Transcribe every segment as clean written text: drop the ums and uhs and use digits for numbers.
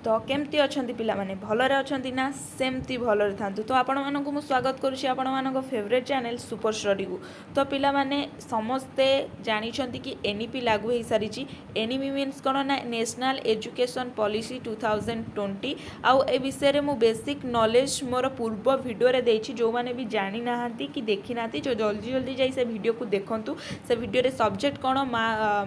तो केमती अछंती पिला माने भलरे अछंती ना सेमती भलरे थांतु। तो आपण मानकु मु स्वागत करूछि आपण मानक फेवरेट चैनल सुपर स्टडी को। तो पिला माने समस्ते जानि छंती कि एनईपी लागू हे सारिछि। एनईपी मीन्स कोन ना नेशनल एजुकेशन पॉलिसी 2020 आउ ए विषय रे मु बेसिक नॉलेज मोर पूर्व वीडियो रे देछि। जो माने भी जानि नाहंती कि देखि नाती जो जल्दी जल्दी जाई से वीडियो को देखंतु। से वीडियो रे सब्जेक्ट कोन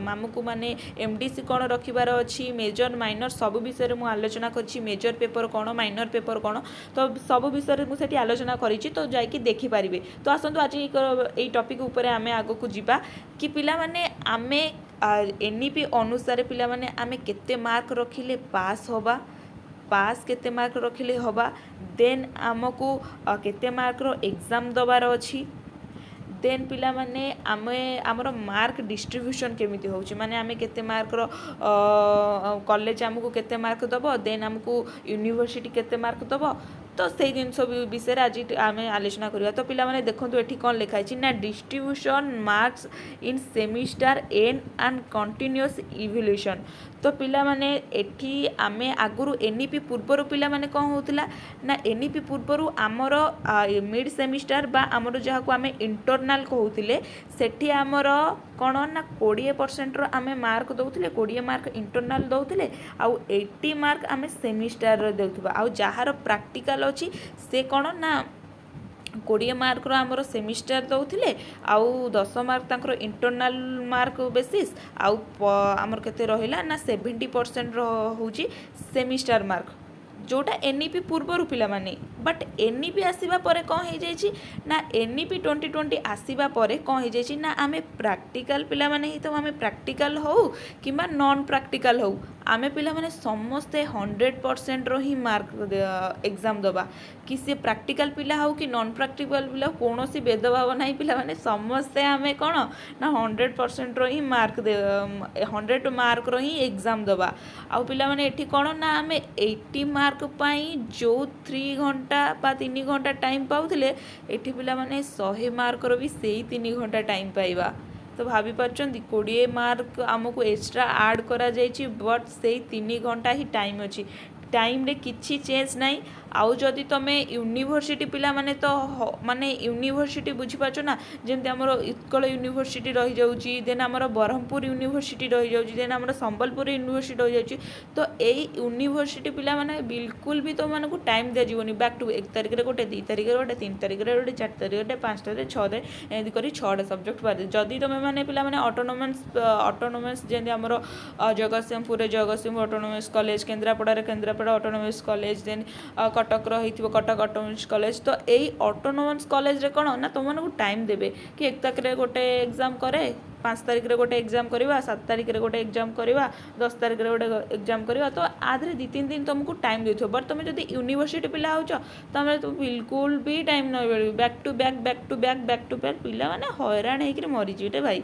मामु को माने एमडीसी कोन रखिबार अछि, मेजर माइनर सब विषय रे मु आलोचना करछि। मेजर पेपर कौन माइनर पेपर कौन तो सब विषय मुझे आलोचना करी तो जाकि देखिपारे। तो आसतु आज ये टॉपिक उपरे आमे आगो को जीवा कि पिला माने आमे एनईपी अनुसार पिला माने आमे केते मार्क रखिले पास होबा, पास केते मार्क रखिले होबा, देन आमको केते मार्क रो एग्जाम दबार अछि, देन पिला माने आमे आमर मार्क डिस्ट्रीब्यूशन केमिति होउची माने आमे केते मार्क रो कॉलेज आमको केते मार्क दबो, देन आमको यूनिवर्सिटी केते मार्क दबो। तो से जिनस विषय आज आमे आलोचना करिया। तो पिला माने देखंतु एठी कोन लिखा अछि ना distribution marks in semester and and continuous evolution. तो पिला माने एठी आमे आगुरु एनईपी पूर्वरु पिला माने कोन होतला ना एनईपी पूर्वरु आमर मिड सेमिस्टर बा आमर जहा को आमे इंटरनल कहउतिले सेठी आमर कोन ना 20% रो आमे मार्क दउतिले, 20 मार्क इंटरनल दउतिले आउ 80 मार्क आमे सेमिस्टर रो देउतबा। आउ जहार प्रैक्टिकल अछि से कोन ना 20 मार्क रो आमर सेमिस्टर दउतिले आउ 10 मार्क तांकर इंटरनल मार्क बेसिस आउ आमर केते रहिला ना 70% रो होउची सेमिस्टर मार्क जोटा एनईपी पूर्वर पिला माने। बट एनईपी आसीबा परे कोन हे जायछि ना एनईपी 2020 आसीबा परे कोन हे जायछि ना आमे प्रैक्टिकल पिला माने ही तो आमे प्रैक्टिकल हो किबा नॉन प्रैक्टिकल हो आमे पिला माने समस्ते 100% रो ही मार्क एग्जाम दबा कि से प्रैक्टिकल पिला हो कि नॉन प्रैक्टिकल पिला कोनोसी भेदभाव नाही। पिला माने समस्ते आमे कोन ना 100% रो ही मार्क 100 मार्क रो ही एग्जाम दबा। आउ पिला माने एठी कोन ना आमे 80 मार्क पाई जो 3 घंटा बा 3 घंटा टाइम पाउथिले एठी पिला माने 100 मार्क रो भी सेही 3 घंटा टाइम पाइबा। तो भाभी पार्चंदी 20 मार्क आमको एक्स्ट्रा ऐड करा जायछि बट से 3 घंटा ही टाइम अछि। टाइम रे किछि चेंज नाही। आउ जदि तमे यूनिवर्सिटी पिला माने तो माने यूनिवर्सिटी बुझी पाछो ना जेमते हमर उत्कल यूनिवर्सिटी रही जाउची, देन हमर ब्रह्मपुर यूनिवर्सिटी रही जाउची, देन हमर संबलपुर यूनिवर्सिटी रही जाउची। तो एई यूनिवर्सिटी पिला माने बिल्कुल भी तो मानको टाइम दे जीवनी बैक टू 1 तारिख रे गोटे 2 तारिख रे गोटे 3 तारिख रे गोटे 4 तारिख रे 5 रे 6 रे एंदी करी 6 सब्जेक्ट पार जदि तमे माने पिला माने ऑटोनोमस जेंदे हमर जगतसिंहपुर रे जगतसिंहपुर ऑटोनोमस कॉलेज, केंद्रापड़ा रे Kendrapara autonomous college, then Cuttack रही कटक ऑटोनोमस कॉलेज। तो यही ऑटोनोमस कॉलेज रे कौन ना तुम मानक टाइम देबे कि 1 तारिख रे गोटे एग्जाम करे, 5 तारिख रे गोटे एग्जाम करवा, 7 तारिख रे गोटे एग्जाम करवा, 10 तारिख रे गोटे एग्जाम करवा। तो आधे 2-3 दिन तुमको टाइम देथो। बट तुम जब यूनिवर्सिटी पिला होच तमें तो बिल्कुल भी टाइम न मिल बैक टू बैक पिला माने हैरान होकर मरी जीवे भाई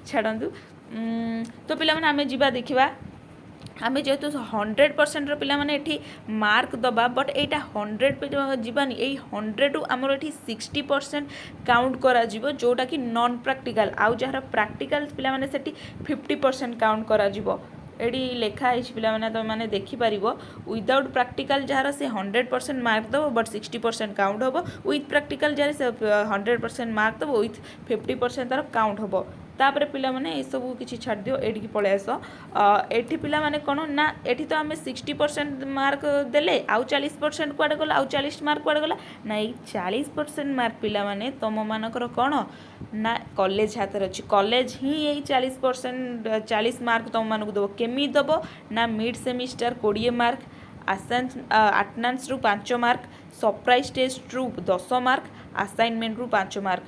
छाड़ू। तो पिला माने आमे जीवा देखिबा आमे जेहेतु 100% पिला माने एठी मार्क दबा बट एटा 100 जीवानी ए 100 आमर एठी 60% काउंट करा जीवो जोटा कि नॉन प्रैक्टिकल आउ जहार प्रैक्टिकल पिला माने सेठी 50% काउंट करा जीवो। एडी लेखा है पिला माने तो माने देखि परिबो विदाउट प्रैक्टिकल जहार से 100% मार्क दबो बट 60% काउंट होबो, विथ प्रैक्टिकल जहार से 100% मार्क दबो विथ 50% तार काउंट होबो। तापर पिला माने ए सब किछि छाड़ दियो एठी पळे आसो। एठी पिला माने कोन ना एठी तो आमे 60% मार्क देले आउ 40% कुआडे गला आउ 40 मार्क कुआडे गला ना ए 40% मार्क पिला माने तम मानकर कोन ना कॉलेज हाथ रे अछि। कॉलेज ही ए 40 मार्क तम मानको दबो केमी दबो ना मिड सेमिस्टर 20 मार्क, अटेंडेंस रु 5 मार्क, सरप्राइज टेस्ट रु 10 मार्क, असाइनमेंट रु 5 मार्क।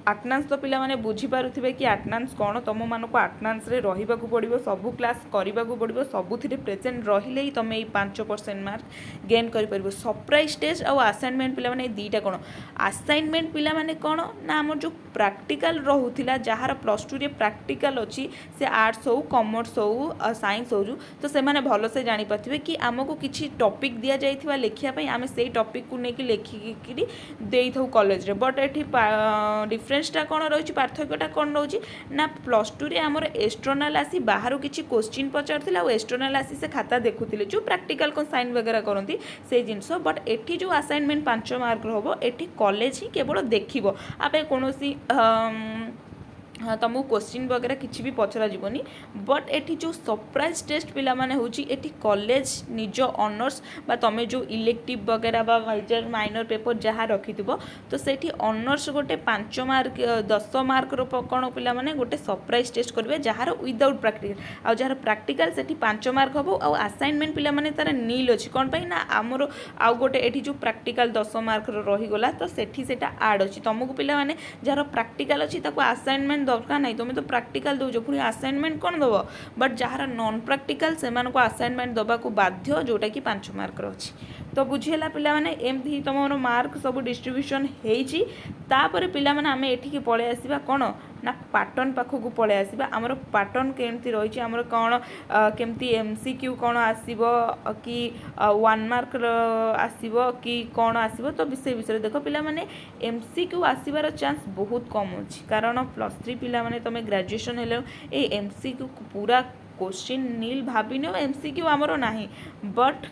अटेंडेंस तो पिला माने बुझी पारुथिबे कि अटेंडेंस कोन तम मानको अटेंडेंस रे रहिबाकू पड़िबो, सबु क्लास करिबाकू पड़िबो, सबुथिरे प्रेजेंट रहिले ही तमे 5% मार्क गेन करि परिबो। सरप्राइज टेस्ट और असाइनमेंट पिला माने दीटा कोन असाइनमेंट पिला माने कोन ना हमर जो प्रैक्टिकल रहुथिला जहार प्लस 2 रे प्रैक्टिकल अछि से आर्ट्स हो कॉमर्स हो साइंस हो तो से माने भलो से जानि पाथिबे कि हमको किछि टॉपिक दिया जाइथिबा लेखिया पई आमे सेही टॉपिक को नेकी लेखि कि देइथौ कॉलेज रे। बट एठी डिफरेंस डिफरेन्सटा कौन रही पार्थक्यटा कौन रोचे ना प्लस टू रे आमर एक्सटर्नाल आसी बाहर किसी क्वेश्चन पचार और एक्सटर्नाल आसी से खाता देखुले जो प्रैक्टिकल को साइन वगैरह करती से जिनस बट एठी जो असाइनमेंट 5 मार्क हम एठी कॉलेज ही केवल देखिबो आपे कोनोसी हाँ तुमको क्वेश्चन वगैरह किसी भी पचरा जीवनी बट एठी जो सरप्राइज टेस्ट पिला माने होची एठी कॉलेज निज ऑनर्स बा तमे जो इलेक्टिव वगैरह बा मेजर माइनर पेपर जहाँ रखिथिबो तो सेठी ऑनर्स गोटे 5 मार्क 10 मार्क रो कौन पिला माने गोटे सरप्राइज टेस्ट करिवे जहाँ विदाउट प्रैक्टिकल आ जहाँ प्रैक्टिकल सेठी 5 मार्क हबो आ असाइनमेंट पिला माने तार नील अछि कोन पई ना आमरो आ गोटे एठी जो प्रैक्टिकल 10 मार्क रो रही गला तो सेठी सेटा ऐड अछि तुमको पिला माने जहाँ प्रैक्टिकल अछि ताको असाइनमेंट दरकार नहीं तुम्हें तो प्रैक्टिकल दौच पुणी असाइनमेंट कौन दब बट जहाँ नॉन प्रैक्टिकल से असाइनमेंट दबा को बाध्य जोटा कि 5 मार्क अच्छी तो बुझीला पिला माने एमती तुम मार्क सब डिस्ट्रीब्यूशन होती तापर पिला माने आमे एठिकी पळे आसीबा कोन ना पैटर्न पाखक पळे आसीबा आमर पैटर्न केमती रही आमर कौन केमती एमसीक्यू कौन आसीबो कि 1 मार्क आसीबो कि कौन आसीबो तो विषय विषय देख पिला माने एमसीक्यू आसीबार चांस बहुत कम अछि कारण +3 पिला माने तमे ग्रेजुएशन हेले ए एमसीक्यू पूरा क्वेश्चन नील भाबिनो एमसीक्यू आमर नाही बट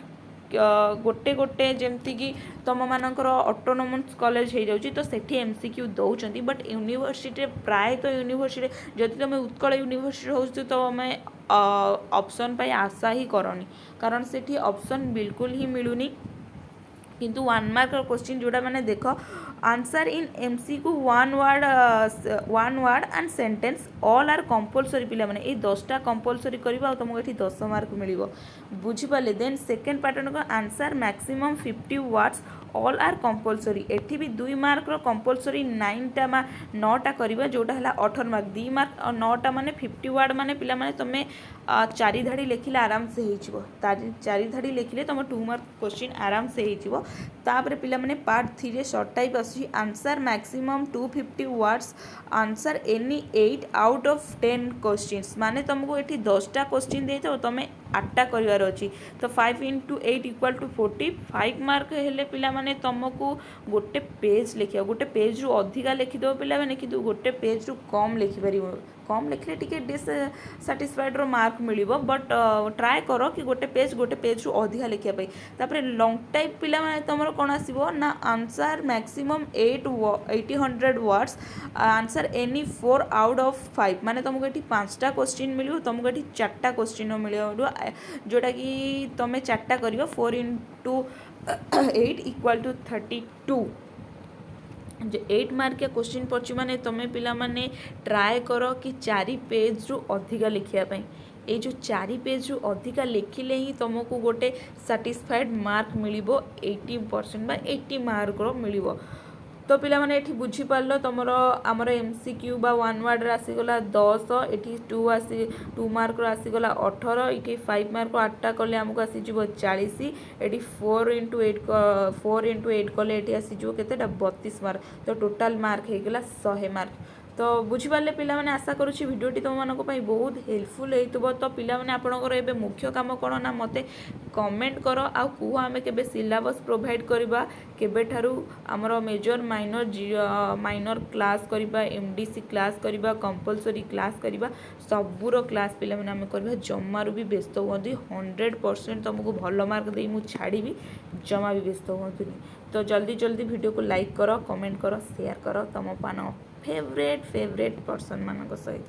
गोटे गोटे जमती कि तुम मानकर ऑटोनोमस कॉलेज हो जाउची तो सेठी एमसीक्यू दौरान बट यूनिवर्सिटी प्राय तो यूनिवर्सिटी जदि तुम उत्कल यूनिवर्सिटी हो तो तुम ऑप्शन पाई आशा ही करनी कारण सेठी ऑप्शन बिल्कुल ही मिलूनी किंतु 1 मार्क क्वेश्चन जोड़ा मैंने देख answer in MCQ 1 word and sentence all are compulsory पिला माने ए 10टा कंपलसरी करबा तुमको एठी 10 मार्क मिलिबो बुझिपाले देन सेकंड पैटर्न को answer maximum 50 words all are compulsory एठी भी 2 मार्क रो कंपलसरी 9टा करबा जोटा हला 18 मार्क 2 मार्क और 9टा माने 50 वर्ड माने पिला माने तमे 4 धाड़ी लिखिले आराम से हेजिवो 4 धाड़ी लिखिले तुम 2 मार्क क्वेश्चन आराम से हेजिवो तापर पिला माने पार्ट 3 रे शॉर्ट टाइप आसी answer maximum 250 words answer any 8 out of 10 questions माने तुमको एठी 10टा क्वेश्चन देतो तुमे 8टा करिवार अछि तो 5 × 8 = 40 5 मार्क हेले पिला माने तुमको गोटे पेज लिखियो गोटे पेज रु अधिका लिखि दो पिला माने किंतु गोटे पेज रु कम लिखि परिबो कम लिखले टिके डिससैटिस्फाइड रो मार्क मिलिबो बट ट्राई करो कि गोटे पेज रु अधिका लिखिया पई तापर लॉन्ग टाइप पिला माने तमरो कोन आसीबो ना answer maximum 800 words answer any 4 out of 5 माने तुमको एठी 5टा क्वेश्चन मिलिबो तुमको एठी 4टा क्वेश्चन मिलिबो जोटा कि तमे 4टा करियो 4 × 8 = 32 जो 8 मार्क या क्वेश्चन पड़ी माने तुम्हें पिला माने ट्राए करो कि 4 पेज रु अधिका लिखिया पई ये जो 4 पेज रु अधिका लिखिले ही तुमको गोटे सैटिस्फाइड मार्क मिलिबो 80% बा 80 मार्क रो मिलिबो तो पिला माने एठी बुझी पारलो तमरो हमर एमसीक्यू बा 1 वर्ड रे आसीगला 10 एठी 2 मार्क रो आसीगला 18 एठी 5 मार्क रो 8टा कले हमको आसी जिवो 40 एठी 4 × 8 कले एठी आसी जिवो केतेटा 32 मार्क तो टोटल मार्क हे गेला 100 मार्क तो बुझिपारे पिला माने आशा करुँची भिडियोटी तुम मानक बहुत हेल्पफुल होइतबो तो पिला माने आपनकर एबे मुख्य काम कोन ना मते कमेंट करो आ कुह आमे केबे सिलेबस प्रोवाइड करबा केबे ठारू हमर मेजर माइनर क्लास करबा एमडीसी क्लास करबा कंपलसरी क्लास करबा सबुरो क्लास पिला माने आमे करबा जम्मारू भी व्यस्त होंदी 100% तुमको भल मार्क दे मु छाड़ीबी जमा भी व्यस्त होंदी तो जल्दी जल्दी वीडियो को लाइक करो कमेंट करो शेयर करो तुम पान फेवरेट पर्सन मान सहित।